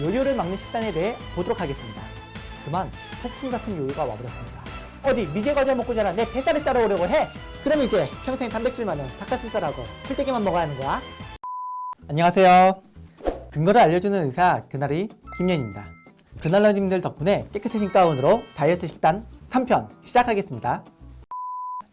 요요를 막는 식단에 대해 보도록 하겠습니다. 그만 폭풍 같은 요요가 와버렸습니다. 어디 미제과자 먹고 자라 내 뱃살을 따라오려고 해? 그럼 이제 평생 단백질 많은 닭가슴살하고 풀떼기만 먹어야 하는 거야? 안녕하세요. 근거를 알려주는 의사 그날이 김연입니다. 그날러님들 덕분에 깨끗해진 가운으로 다이어트 식단 3편 시작하겠습니다.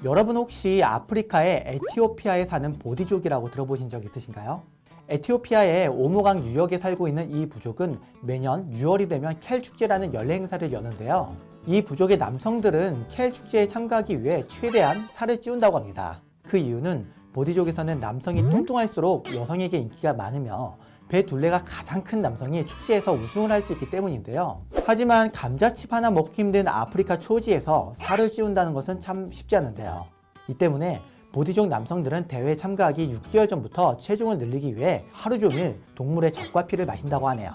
여러분 혹시 아프리카의 에티오피아에 사는 보디족이라고 들어보신 적 있으신가요? 에티오피아의 오모강 유역에 살고 있는 이 부족은 매년 6월이 되면 켈 축제라는 연례 행사를 여는데요. 이 부족의 남성들은 켈 축제에 참가하기 위해 최대한 살을 찌운다고 합니다. 그 이유는 보디족에서는 남성이 뚱뚱할수록 여성에게 인기가 많으며 배 둘레가 가장 큰 남성이 축제에서 우승을 할 수 있기 때문인데요. 하지만 감자칩 하나 먹기 힘든 아프리카 초지에서 살을 찌운다는 것은 참 쉽지 않은데요. 이 때문에 보디족 남성들은 대회에 참가하기 6개월 전부터 체중을 늘리기 위해 하루 종일 동물의 젖과 피를 마신다고 하네요.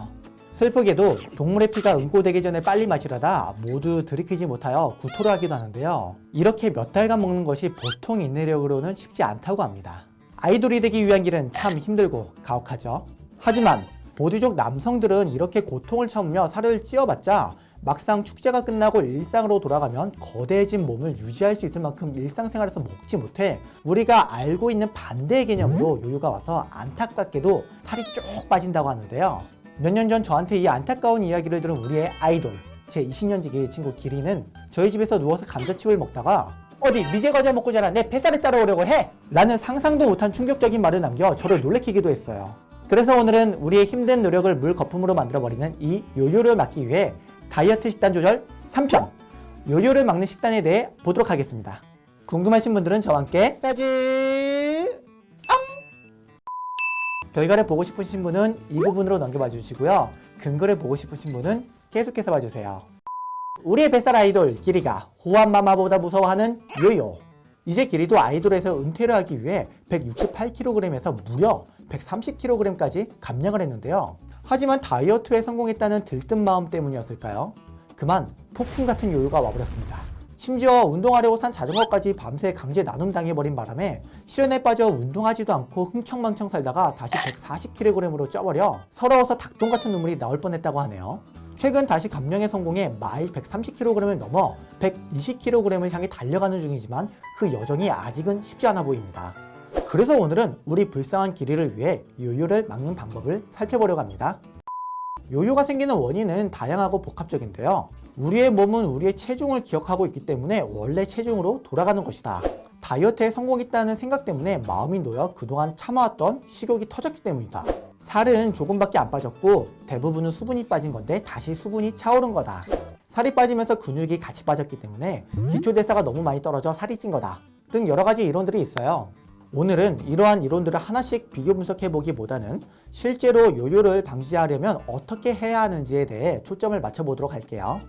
슬프게도 동물의 피가 응고되기 전에 빨리 마시려다 모두 들이키지 못하여 구토를 하기도 하는데요. 이렇게 몇 달간 먹는 것이 보통 인내력으로는 쉽지 않다고 합니다. 아이돌이 되기 위한 길은 참 힘들고 가혹하죠. 하지만 보디족 남성들은 이렇게 고통을 참으며 살을 찌어봤자 막상 축제가 끝나고 일상으로 돌아가면 거대해진 몸을 유지할 수 있을 만큼 일상생활에서 먹지 못해 우리가 알고 있는 반대의 개념으로 요요가 와서 안타깝게도 살이 쭉 빠진다고 하는데요. 몇 년 전 저한테 이 안타까운 이야기를 들은 우리의 아이돌, 제 20년지기 친구 기리는 저희 집에서 누워서 감자칩을 먹다가 어디 미제과자 먹고 자라 내 뱃살을 따라오려고 해? 라는 상상도 못한 충격적인 말을 남겨 저를 놀래키기도 했어요. 그래서 오늘은 우리의 힘든 노력을 물거품으로 만들어버리는 이 요요를 막기 위해 다이어트 식단 조절 3편 요요를 막는 식단에 대해 보도록 하겠습니다. 궁금하신 분들은 저와 함께 까지 결과를 보고 싶으신 분은 이 부분으로 넘겨봐 주시고요. 근거를 보고 싶으신 분은 계속해서 봐주세요. 우리의 뱃살 아이돌 기리가 호환마마보다 무서워하는 요요. 이제 기리도 아이돌에서 은퇴를 하기 위해 168kg에서 무려 130kg까지 감량을 했는데요. 하지만 다이어트에 성공했다는 들뜬 마음 때문이었을까요? 그만 폭풍 같은 요요가 와버렸습니다. 심지어 운동하려고 산 자전거까지 밤새 강제 나눔당해버린 바람에 실현에 빠져 운동하지도 않고 흥청망청 살다가 다시 140kg으로 쪄버려 서러워서 닭똥 같은 눈물이 나올 뻔했다고 하네요. 최근 다시 감량에 성공해 마일 130kg을 넘어 120kg을 향해 달려가는 중이지만 그 여정이 아직은 쉽지 않아 보입니다. 그래서 오늘은 우리 불쌍한 기리를 위해 요요를 막는 방법을 살펴보려고 합니다. 요요가 생기는 원인은 다양하고 복합적인데요. 우리의 몸은 우리의 체중을 기억하고 있기 때문에 원래 체중으로 돌아가는 것이다. 다이어트에 성공했다는 생각 때문에 마음이 놓여 그동안 참아왔던 식욕이 터졌기 때문이다. 살은 조금밖에 안 빠졌고 대부분은 수분이 빠진 건데 다시 수분이 차오른 거다. 살이 빠지면서 근육이 같이 빠졌기 때문에 기초대사가 너무 많이 떨어져 살이 찐 거다. 등 여러 가지 이론들이 있어요. 오늘은 이러한 이론들을 하나씩 비교 분석해보기보다는 실제로 요요를 방지하려면 어떻게 해야 하는지에 대해 초점을 맞춰보도록 할게요.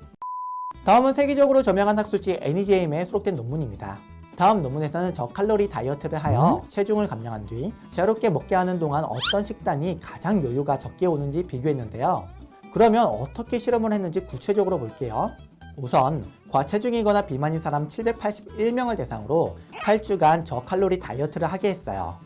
다음은 세계적으로 저명한 학술지 NEJM에 수록된 논문입니다. 다음 논문에서는 저칼로리 다이어트를 하여 체중을 감량한 뒤 자유롭게 먹게 하는 동안 어떤 식단이 가장 요요가 적게 오는지 비교했는데요. 그러면 어떻게 실험을 했는지 구체적으로 볼게요. 우선 과체중이거나 비만인 사람 781명을 대상으로 8주간 저칼로리 다이어트를 하게 했어요.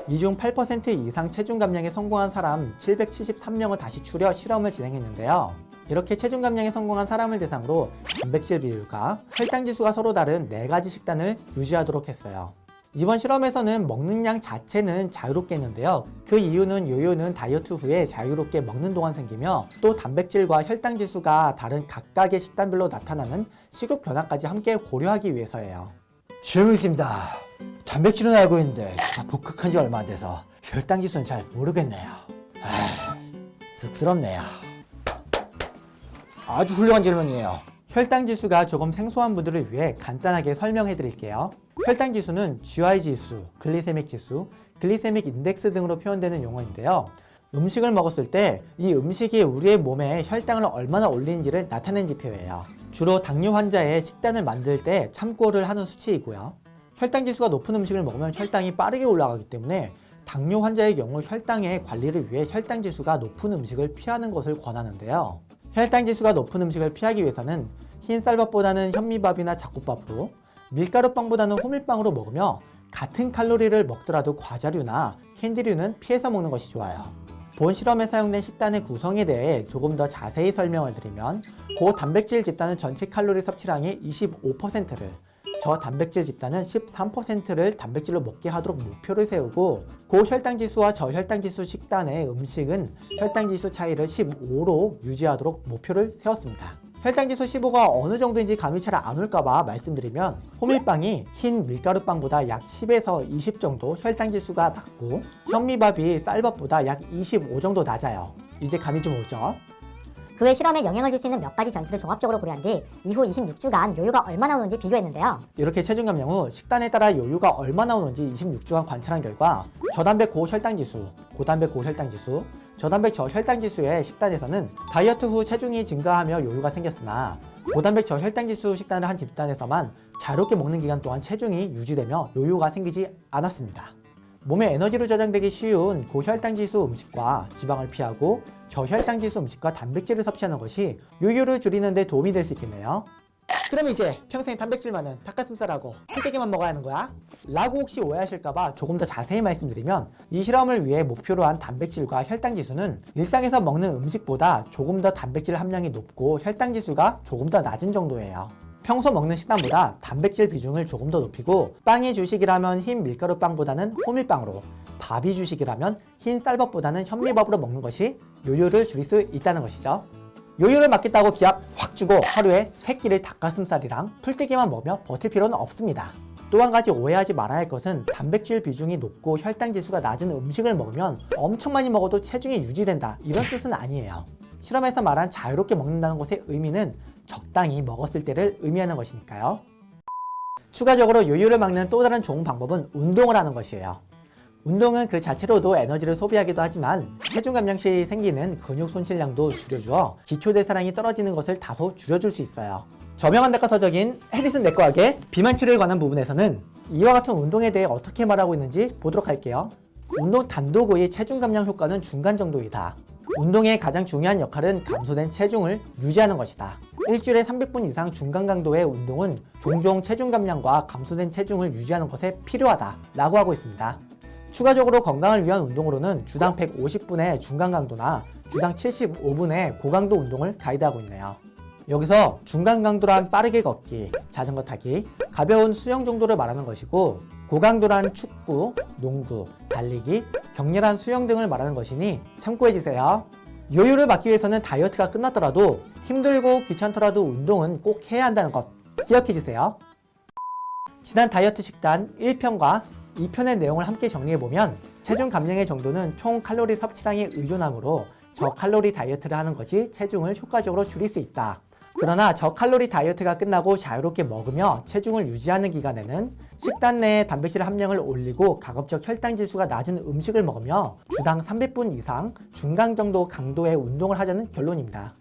이 중 8% 이상 체중 감량에 성공한 사람 773명을 다시 추려 실험을 진행했는데요. 이렇게 체중 감량에 성공한 사람을 대상으로 단백질 비율과 혈당 지수가 서로 다른 4가지 식단을 유지하도록 했어요. 이번 실험에서는 먹는 양 자체는 자유롭게 했는데요. 그 이유는 요요는 다이어트 후에 자유롭게 먹는 동안 생기며 또 단백질과 혈당 지수가 다른 각각의 식단별로 나타나는 식욕 변화까지 함께 고려하기 위해서예요. 질문입니다. 단백질은 알고 있는데 제가 복학한 지 얼마 안 돼서 혈당 지수는 잘 모르겠네요. 쑥스럽네요. 아주 훌륭한 질문이에요. 혈당 지수가 조금 생소한 분들을 위해 간단하게 설명해 드릴게요. 혈당 지수는 GI 지수, 글리세믹 지수, 글리세믹 인덱스 등으로 표현되는 용어인데요. 음식을 먹었을 때 이 음식이 우리의 몸에 혈당을 얼마나 올리는지를 나타내는 지표예요. 주로 당뇨 환자의 식단을 만들 때 참고를 하는 수치이고요. 혈당 지수가 높은 음식을 먹으면 혈당이 빠르게 올라가기 때문에 당뇨 환자의 경우 혈당의 관리를 위해 혈당 지수가 높은 음식을 피하는 것을 권하는데요. 혈당 지수가 높은 음식을 피하기 위해서는 흰 쌀밥보다는 현미밥이나 잡곡밥으로, 밀가루빵보다는 호밀빵으로 먹으며 같은 칼로리를 먹더라도 과자류나 캔디류는 피해서 먹는 것이 좋아요. 본 실험에 사용된 식단의 구성에 대해 조금 더 자세히 설명을 드리면, 고단백질 집단은 전체 칼로리 섭취량의 25%를, 저단백질 집단은 13%를 단백질로 먹게 하도록 목표를 세우고, 고혈당지수와 저혈당지수 식단의 음식은 혈당지수 차이를 15로 유지하도록 목표를 세웠습니다. 혈당지수 15가 어느 정도인지 감이 잘 안 올까봐 말씀드리면, 호밀빵이 흰 밀가루빵보다 약 10에서 20 정도 혈당지수가 낮고, 현미밥이 쌀밥보다 약 25 정도 낮아요. 이제 감이 좀 오죠? 그 외 실험에 영향을 줄 수 있는 몇 가지 변수를 종합적으로 고려한 뒤 이후 26주간 요요가 얼마나 오는지 비교했는데요. 이렇게 체중 감량 후 식단에 따라 요요가 얼마나 오는지 26주간 관찰한 결과, 저단백 고혈당지수, 고단백 고혈당지수, 저단백 저혈당지수의 식단에서는 다이어트 후 체중이 증가하며 요요가 생겼으나, 고단백 저혈당지수 식단을 한 집단에서만 자유롭게 먹는 기간 동안 체중이 유지되며 요요가 생기지 않았습니다. 몸에 에너지로 저장되기 쉬운 고혈당지수 음식과 지방을 피하고 저혈당지수 음식과 단백질을 섭취하는 것이 요요를 줄이는 데 도움이 될 수 있겠네요. 그럼 이제 평생 단백질 많은 닭가슴살하고 풀떼기만 먹어야 하는 거야? 라고 혹시 오해하실까봐 조금 더 자세히 말씀드리면, 이 실험을 위해 목표로 한 단백질과 혈당지수는 일상에서 먹는 음식보다 조금 더 단백질 함량이 높고 혈당지수가 조금 더 낮은 정도예요. 평소 먹는 식단보다 단백질 비중을 조금 더 높이고, 빵이 주식이라면 흰 밀가루빵보다는 호밀빵으로, 밥이 주식이라면 흰 쌀밥보다는 현미밥으로 먹는 것이 요요를 줄일 수 있다는 것이죠. 요요를 막겠다고 기합 확 주고 하루에 3끼를 닭가슴살이랑 풀떼기만 먹으며 버틸 필요는 없습니다. 또 한 가지 오해하지 말아야 할 것은, 단백질 비중이 높고 혈당지수가 낮은 음식을 먹으면 엄청 많이 먹어도 체중이 유지된다, 이런 뜻은 아니에요. 실험에서 말한 자유롭게 먹는다는 것의 의미는 적당히 먹었을 때를 의미하는 것이니까요. 추가적으로 요요를 막는 또 다른 좋은 방법은 운동을 하는 것이에요. 운동은 그 자체로도 에너지를 소비하기도 하지만, 체중 감량 시 생기는 근육 손실량도 줄여주어 기초대사량이 떨어지는 것을 다소 줄여줄 수 있어요. 저명한 닭가서적인 해리슨 내과학의 비만 치료에 관한 부분에서는 이와 같은 운동에 대해 어떻게 말하고 있는지 보도록 할게요. 운동 단독의 체중 감량 효과는 중간 정도이다. 운동의 가장 중요한 역할은 감소된 체중을 유지하는 것이다. 일주일에 300분 이상 중간 강도의 운동은 종종 체중 감량과 감소된 체중을 유지하는 것에 필요하다 라고 하고 있습니다. 추가적으로 건강을 위한 운동으로는 주당 150분의 중간 강도나 주당 75분의 고강도 운동을 가이드하고 있네요. 여기서 중간 강도란 빠르게 걷기, 자전거 타기, 가벼운 수영 정도를 말하는 것이고, 고강도란 축구, 농구, 달리기, 격렬한 수영 등을 말하는 것이니 참고해주세요. 요요를 막기 위해서는 다이어트가 끝났더라도 힘들고 귀찮더라도 운동은 꼭 해야 한다는 것 기억해주세요. 지난 다이어트 식단 1편과 2편의 내용을 함께 정리해보면, 체중 감량의 정도는 총 칼로리 섭취량에 의존하므로 저칼로리 다이어트를 하는 것이 체중을 효과적으로 줄일 수 있다. 그러나 저칼로리 다이어트가 끝나고 자유롭게 먹으며 체중을 유지하는 기간에는 식단 내에 단백질 함량을 올리고 가급적 혈당지수가 낮은 음식을 먹으며 주당 300분 이상 중간 정도 강도의 운동을 하자는 결론입니다.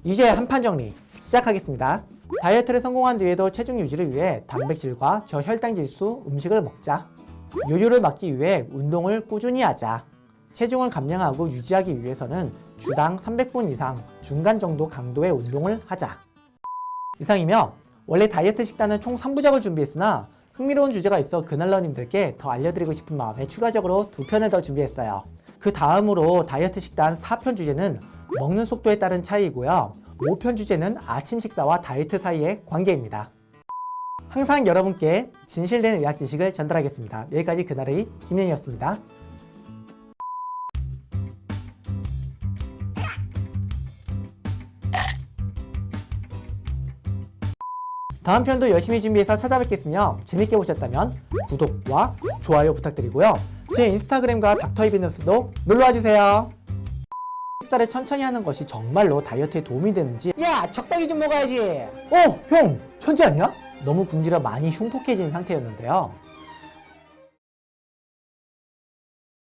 이제 한판 정리 시작하겠습니다. 다이어트를 성공한 뒤에도 체중 유지를 위해 단백질과 저혈당지수 음식을 먹자. 요요를 막기 위해 운동을 꾸준히 하자. 체중을 감량하고 유지하기 위해서는 주당 300분 이상 중간 정도 강도의 운동을 하자. 이상이며, 원래 다이어트 식단은 총 3부작을 준비했으나 흥미로운 주제가 있어 그날러님들께 더 알려드리고 싶은 마음에 추가적으로 2편을 더 준비했어요. 그 다음으로 다이어트 식단 4편 주제는 먹는 속도에 따른 차이이고요. 5편 주제는 아침 식사와 다이어트 사이의 관계입니다. 항상 여러분께 진실된 의학 지식을 전달하겠습니다. 여기까지 그날의 김현이었습니다. 다음 편도 열심히 준비해서 찾아뵙겠으며, 재밌게 보셨다면 구독과 좋아요 부탁드리고요. 제 인스타그램과 닥터이비너스도 놀러와주세요. 식사를 천천히 하는 것이 정말로 다이어트에 도움이 되는지, 야 적당히 좀 먹어야지. 형 천재 아니야? 너무 굶주려 많이 흉폭해진 상태였는데요.